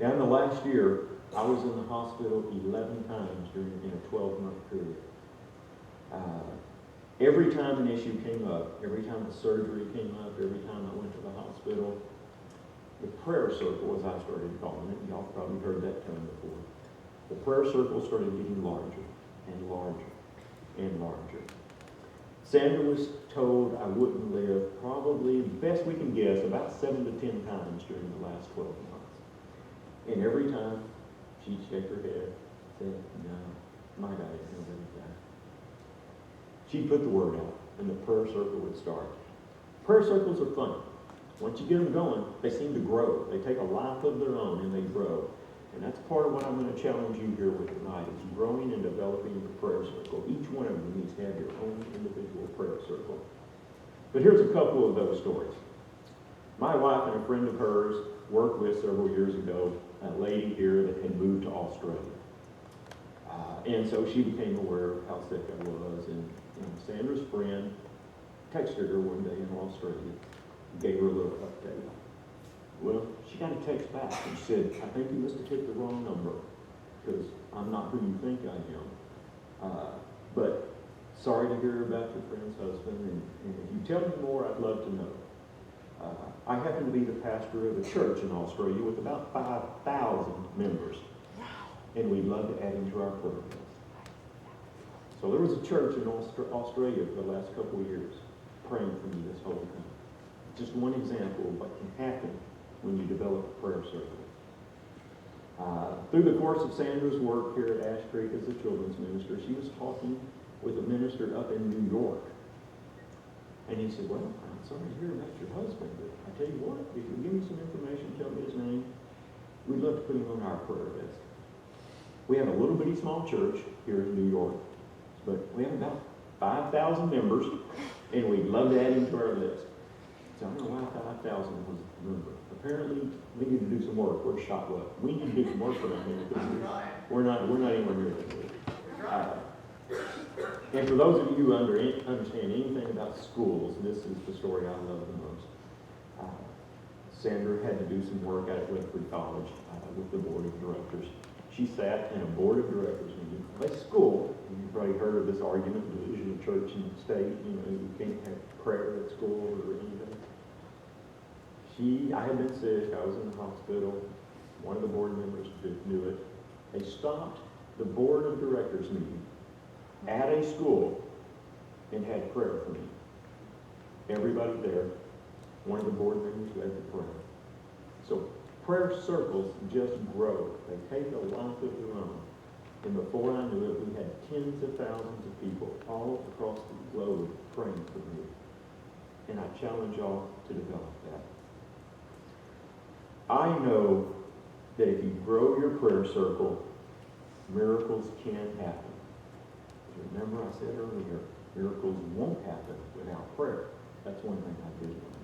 Now, in the last year, I was in the hospital 11 times in a 12-month period. Every time an issue came up, every time the surgery came up, every time I went to the hospital, the prayer circle, as I started calling it, y'all probably heard that term before, the prayer circle started getting larger and larger and larger. Sandra was told I wouldn't live probably, best we can guess, about 7 to 10 times during the last 12 months. And every time she'd shake her head, say, no, my God isn't going to die. She'd put the word out, and the prayer circle would start. Prayer circles are fun. Once you get them going, they seem to grow. They take a life of their own, and they grow. And that's part of what I'm going to challenge you here with tonight, is growing and developing your prayer circle. Each one of you needs to have your own individual prayer circle. But here's a couple of those stories. My wife and a friend of hers worked with several years ago a lady here that had moved to Australia. And so she became aware of how sick I was, and Sandra's friend texted her one day in Australia, gave her a little update. Well, she got a text back and said, I think you must have hit the wrong number, because I'm not who you think I am. But sorry to hear about your friend's husband, and if you tell me more, I'd love to know. I happen to be the pastor of a church in Australia with about 5,000 members, and we'd love to add him to our prayer list. So there was a church in Australia for the last couple of years praying for me this whole time. Just one example of what can happen when you develop a prayer circle. Through the course of Sandra's work here at Ash Creek as a children's minister, she was talking with a minister up in New York. And he said, well, I'm sorry to hear about your husband, but I tell you what, if you give me some information, tell me his name, we'd love to put him on our prayer list. We have a little bitty small church here in New York, but we have about 5,000 members, and we'd love to add him to our list. So I don't know why 5,000 was the number. Apparently, we need to do some work. We're shot up. We need to do some work for them because we're not anywhere near that. And for those of you who understand anything about schools, this is the story I love the most. Sandra had to do some work out at Whitford College with the board of directors. She sat in a board of directors meeting of a school. You've probably heard of this argument, division of church and state. You can't have prayer at school or anything. I had been sick. I was in the hospital. One of the board members knew it. They stopped the board of directors meeting at a school and had prayer for me. Everybody there, one of the board members led the prayer. So prayer circles just grow. They take a life of their own. And before I knew it, we had tens of thousands of people all across the globe praying for me. And I challenge y'all to develop that. I know that if you grow your prayer circle, miracles can happen. Remember I said earlier, miracles won't happen without prayer. That's one thing I did learn.